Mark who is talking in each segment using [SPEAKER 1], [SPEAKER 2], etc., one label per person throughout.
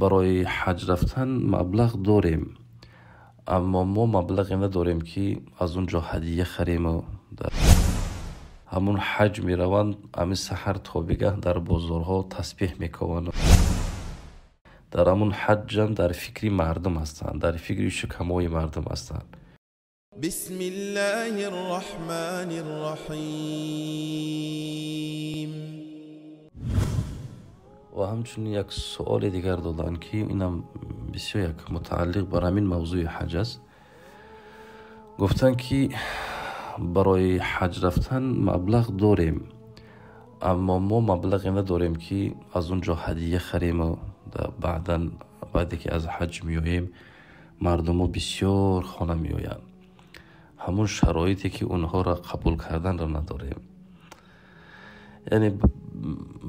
[SPEAKER 1] برای حج رفتن مبلغ داریم، اما ما مبلغی نداریم که از اونجا هدیه خریم و در همون حج می روند. امی سحر تا بگه در بازارها تسبیح میکنند. در همون حج هم در فکری مردم هستند، در فکری شکمای مردم هستند.
[SPEAKER 2] بسم الله الرحمن الرحیم.
[SPEAKER 1] و همچنین یک سوال دیگر دادن که اینم بسیار یک متعلق بر همین موضوع حج است. گفتن که برای حج رفتن مبلغ داریم، اما ما مبلغی نداریم که از اونجا هدیه خریم و بعدی که از حج میاییم مردم بسیار خانه میآیند. همون شرایطی که اونها را قبول کردن را نداریم. یعنی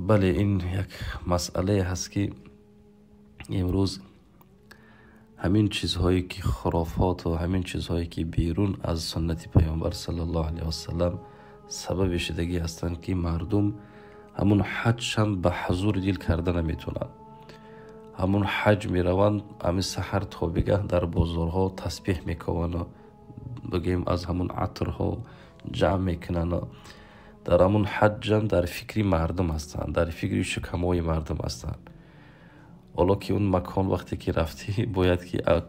[SPEAKER 1] بله، این یک مسئله هست که امروز همین چیزهایی که خرافات و همین چیزهایی که بیرون از سنت پیامبر صلی الله علیه و سلم سبب شدگی هستند که مردم همون حج هم به حضور دل کردن نمیتونن. همون حج میروند، امی سحر تا بگه در بازارها تسبیح میکنن و بگیم از همون عطرها جمع میکنن. در همون حج هم در فکری مردم هستند، در فکری شکمای مردم هستند. حالا که اون مکان وقتی که رفتی باید که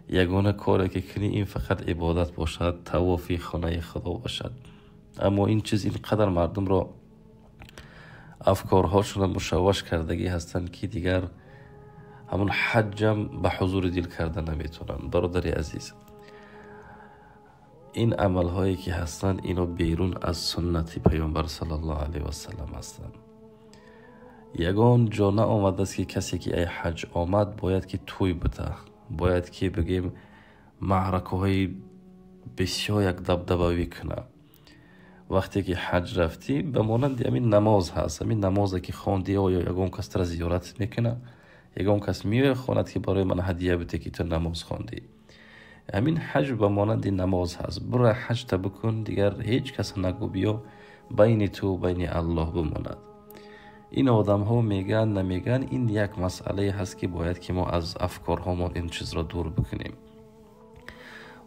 [SPEAKER 1] یگانه کاری که کنی این فقط عبادت باشد، طواف خانه خدا باشد. اما این چیز اینقدر مردم را افکارهاشون مشوش کردگی هستند که دیگر همون حج هم به حضور دل کردن نمیتونن. برادر عزیز، این عمل هایی که هستند اینا بیرون از سنت پیامبر صلی الله علیه و سلم هستند. یگان جا نه آمده است که کسی که ای حج آمد باید که توی بده، باید که بگیم معرکه های بسیار یک دبدبه کنه. وقتی که حج رفتی به مانند همین نماز هست، همین نمازی که خواندی یا یگان کس تر زیارت میکنه، یگان کس میوه خواند که برای من هدیه بده که تو نماز خواندی. همین حج به مانند نماز هست. برای حج تا بکن، دیگر هیچ کس نگو بیا، بین تو و بین الله بماند. این آدم ها میگن نمیگن، این یک مسئله هست که باید که ما از افکارها ما این چیز را دور بکنیم.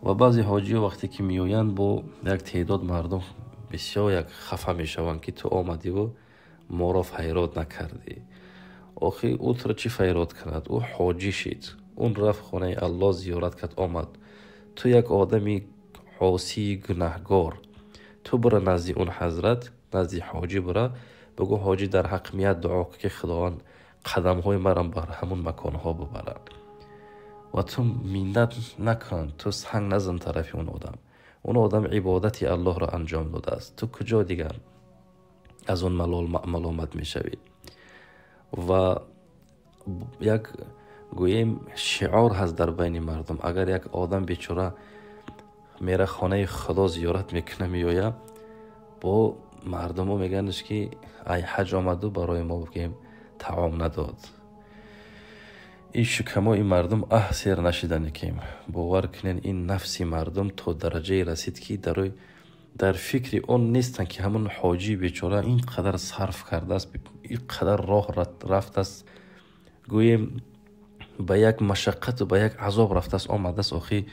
[SPEAKER 1] و بعضی حاجی وقتی که میویند با یک تعداد مردم بسیار یک خفه میشوند که تو آمدی و ما را فیراد نکردی. آخی او تو را چی فیراد کرد؟ او حاجی شید، اون رفت خانه الله زیارت کرد آمد. تو یک آدمی عاصی گناهگار، تو برا نزدی اون حضرت، نزدی حاجی برا بگو حاجی در حق میاد دعا که خداوند قدم های مرم بر همون مکان ها ببرد. و تو منت نکن، تو سنگ نزن طرف اون آدم عبادتی الله را انجام داده است. تو کجا دیگر از اون ملامت میشوی؟ و یک گوییم شعار هست در بین مردم، اگر یک آدم بیچاره میره خانه خدا زیارت میکنه میآید، با مردم ها میگنش که ای حج آمدو برای ما بگیم طعام نداد. این شکما این مردم سیر نشیدن کیم. باور کنین این نفسی مردم تا درجه رسید که در فکر اون نیستن که همون حاجی بیچاره این قدر صرف کرده است، این قدر راه رفت است، گوییم به یک مشقت و به یک عذاب رفته است آمده است. آخی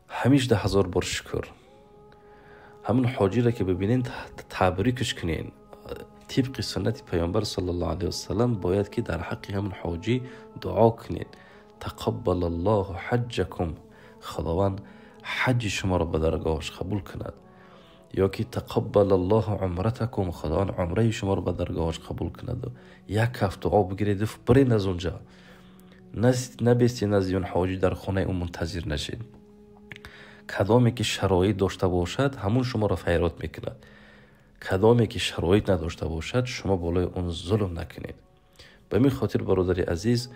[SPEAKER 1] همیش 10,000 بار شکر. همون حاجی را که ببینین تبریکش کنین. طبق سنت پیامبر صلی الله علیه و سلم باید که در حق همون حاجی دعا کنین. تقبل الله حجکم، خداوند حج شما را به درگاهش قبول کند. یا که تقبل الله عمرتکم، خداوند عمره شما را به درگاهش قبول کند. یک کف دعا بگیرید برین از اونجا، نبیستین از اون حاجی در خانه اون منتظر نشین. کدامی که شرایط داشته باشد همون شما را فیراد میکند، کدامی که شرایط نداشته باشد شما بالای اون ظلم نکنید. به می خاطر برادر عزیز،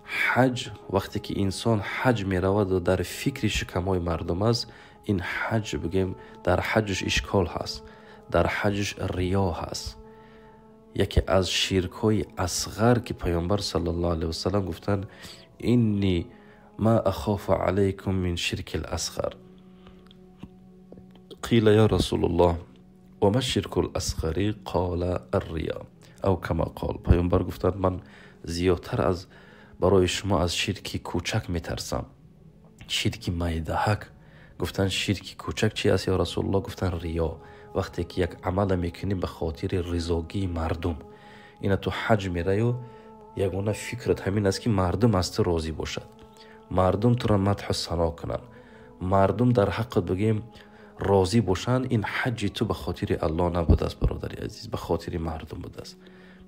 [SPEAKER 1] حج وقتی که انسان حج می رود و در فکر شکمای مردم است، این حج بگیم در حجش اشکال هست، در حجش ریا هست. یکی از شرکای اصغر که پیامبر صلی الله علیه و سلم گفتن اینی ما اخاف علیکم من شرک الاصغر. قیل یا رسول الله و ما شرک الاصغر؟ قال الریا او کما قال. پیامبر گفتند من زیادتر از برای شما از شرک کوچک میترسم. شرک میدهک. گفتن شرک کوچک چی است یا رسول الله؟ گفتن ریا. وقتی که یک عمل میکنی به خاطر رضاگی مردم. اینا تو حج میره و یگانه فکرت همین است که مردم از تو راضی باشد، مردم تو را مدح و ثنا کنن، مردم در حق بگیم راضی باشن. این حج تو به خاطر الله نبوده است برادری عزیز، به خاطر مردم بوده است.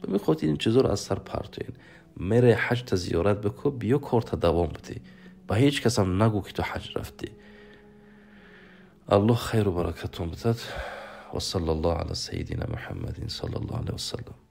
[SPEAKER 1] به خاطر این چیزا رو از سر پرتوین. میره حج تا زیارت بکو، بیا کارت دوام بده، به هیچ کس هم نگو که تو حج رفتی. الله خیر و برکتون بدهد. و صلی الله علی سیدنا محمد صلی الله علیه و سلم.